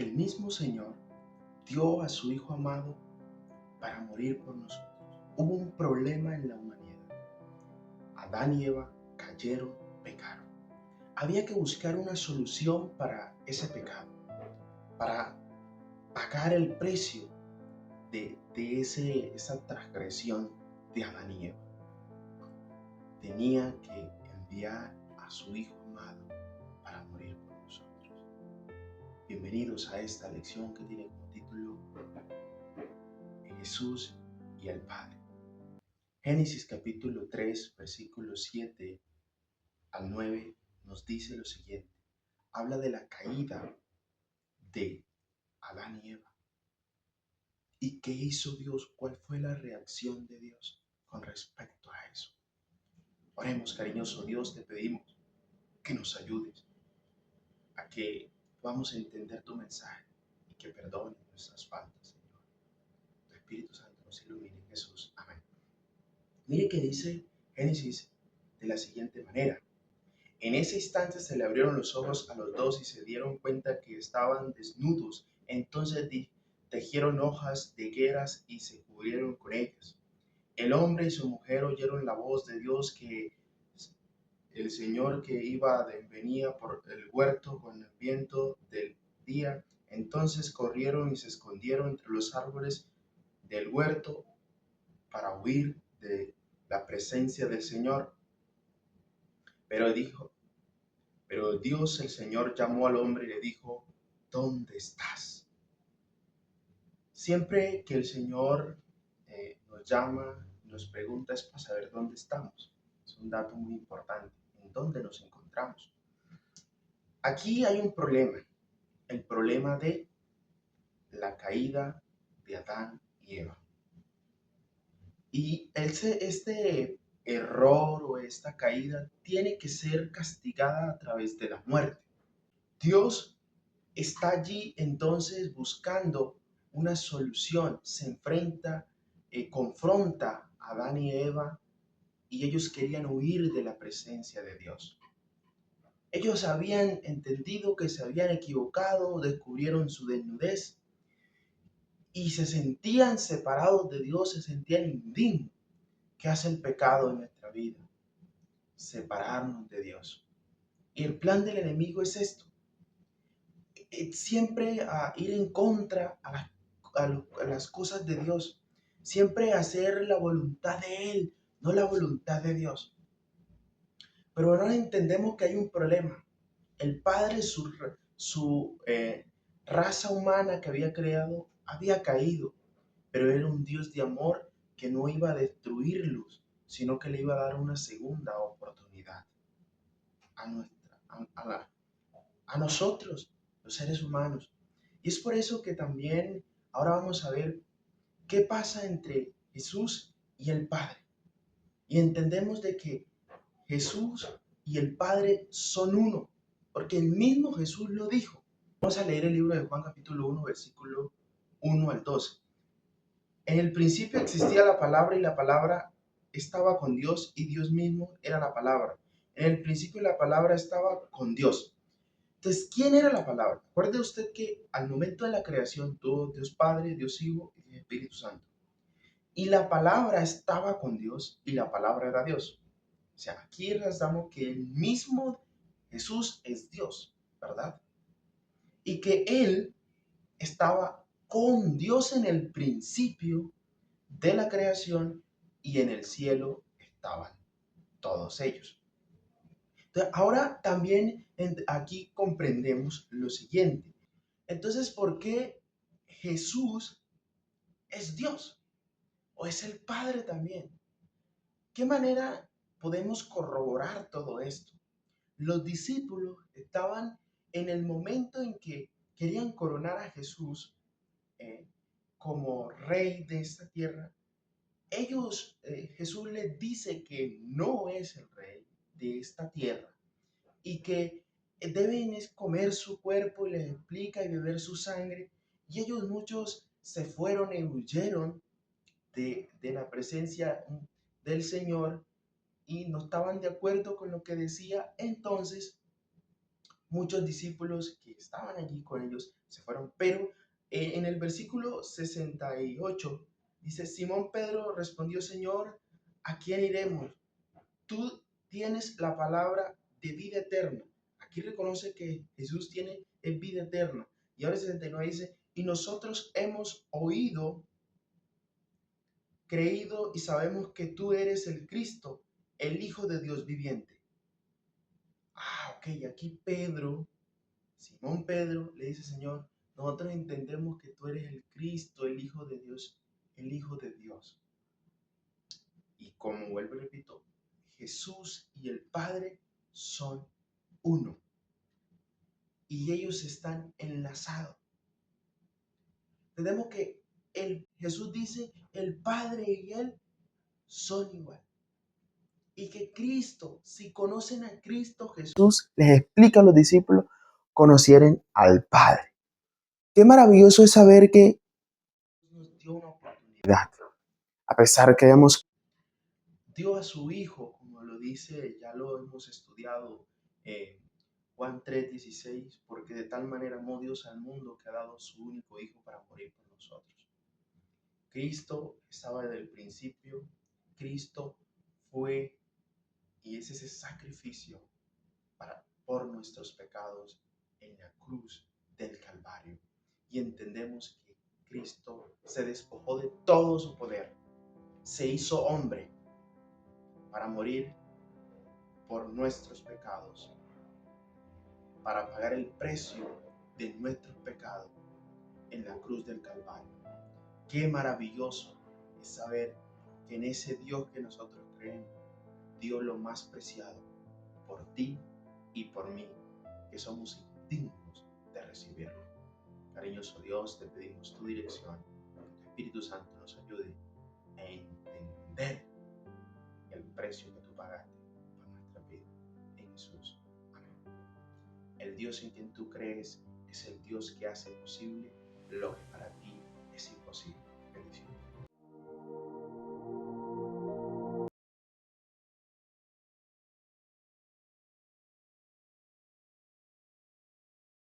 el mismo Señor dio a su Hijo amado para morir por nosotros. Hubo un problema en la humanidad. Adán y Eva cayeron, pecaron. Había que buscar una solución para ese pecado, para pagar el precio de esa transgresión de Adán y Eva. Tenía que enviar a su Hijo amado para morir por nosotros. Bienvenidos a esta lección que tiene como título Jesús y el Padre. Génesis capítulo 3, versículos 7 al 9 nos dice lo siguiente. Habla de la caída de Adán y Eva. ¿Y qué hizo Dios? ¿Cuál fue la reacción de Dios con respecto a eso? Oremos, cariñoso Dios, te pedimos que nos ayudes a que podamos entender tu mensaje y que perdones nuestras faltas, Señor. Tu Espíritu Santo nos ilumine en Jesús. Amén. Mire que dice Génesis de la siguiente manera. En ese instante se le abrieron los ojos a los dos y se dieron cuenta que estaban desnudos. Entonces tejieron hojas de higueras y se cubrieron con ellas. El hombre y su mujer oyeron la voz de Dios que el Señor que venía por el huerto con el viento del día. Entonces corrieron y se escondieron entre los árboles del huerto para huir de la presencia del Señor. Pero Dios el Señor llamó al hombre y le dijo, ¿dónde estás? Siempre que el Señor nos llama, nos pregunta es para saber dónde estamos. Es un dato muy importante, en dónde nos encontramos. Aquí hay un problema, el problema de la caída de Adán y Eva. Y este error o esta caída tiene que ser castigada a través de la muerte. Dios está allí entonces buscando una solución, se enfrenta, confronta a Adán y Eva y ellos querían huir de la presencia de Dios. Ellos habían entendido que se habían equivocado, descubrieron su desnudez y se sentían separados de Dios, se sentían indignos. ¿Qué hace el pecado en nuestra vida? Separarnos de Dios. Y el plan del enemigo es esto. Siempre a ir en contra a las cosas de Dios. Siempre hacer la voluntad de Él, no la voluntad de Dios. Pero ahora entendemos que hay un problema. El Padre, su raza humana que había creado, había caído. Pero era un Dios de amor que no iba a destruirlos, sino que le iba a dar una segunda oportunidad a nosotros, los seres humanos. Y es por eso que también ahora vamos a ver qué pasa entre Jesús y el Padre. Y entendemos de que Jesús y el Padre son uno, porque el mismo Jesús lo dijo. Vamos a leer el libro de Juan capítulo 1, versículo 1 al 12. En el principio existía la palabra y la palabra estaba con Dios y Dios mismo era la palabra. En el principio la palabra estaba con Dios. Entonces, ¿quién era la palabra? Recuerde usted que al momento de la creación tuvo Dios Padre, Dios Hijo y Dios Espíritu Santo. Y la palabra estaba con Dios y la palabra era Dios. O sea, aquí damos que el mismo Jesús es Dios, ¿verdad? Y que Él estaba con Dios en el principio de la creación y en el cielo estaban todos ellos. Entonces, ahora también aquí comprendemos lo siguiente. Entonces, ¿por qué Jesús es Dios? ¿O es el Padre también? ¿Qué manera podemos corroborar todo esto? Los discípulos estaban en el momento en que querían coronar a Jesús como rey de esta tierra. Jesús les dice que no es el rey de esta tierra y que deben comer su cuerpo y les explica y beber su sangre. Y ellos muchos se fueron y huyeron de la presencia del Señor y no estaban de acuerdo con lo que decía. Entonces muchos discípulos que estaban allí con ellos se fueron, pero en el versículo 68 dice, Simón Pedro respondió, Señor, ¿a quién iremos? Tú tienes la palabra de vida eterna. Aquí reconoce que Jesús tiene vida eterna. Y ahora el 69 dice, y nosotros hemos oído, creído y sabemos que tú eres el Cristo, el Hijo de Dios viviente. Ok, aquí Pedro, Simón Pedro, le dice, Señor, nosotros entendemos que tú eres el Cristo, el Hijo de Dios, el Hijo de Dios. Y como vuelvo y repito, Jesús y el Padre son uno. Y ellos están enlazados. Tenemos que Jesús dice, el Padre y Él son igual. Y que Cristo, si conocen a Cristo Jesús, les explica a los discípulos, conocieren al Padre. Qué maravilloso es saber que nos dio una oportunidad. A pesar que dio a su Hijo, como lo dice, ya lo hemos estudiado en Juan 3:16, porque de tal manera amó Dios al mundo que ha dado su único Hijo para morir por nosotros. Cristo estaba desde el principio, Cristo fue y es ese sacrificio por nuestros pecados en la cruz del Calvario. Y entendemos que Cristo se despojó de todo su poder, se hizo hombre para morir por nuestros pecados, para pagar el precio de nuestros pecados en la cruz del Calvario. Qué maravilloso es saber que en ese Dios que nosotros creemos, dio lo más preciado por ti y por mí, que somos dignos de recibirlo. Cariñoso Dios, te pedimos tu dirección, que tu Espíritu Santo nos ayude a entender el precio que tú pagaste por nuestra vida en Jesús. Amén. El Dios en quien tú crees es el Dios que hace posible lo que para ti es imposible. Bendiciones.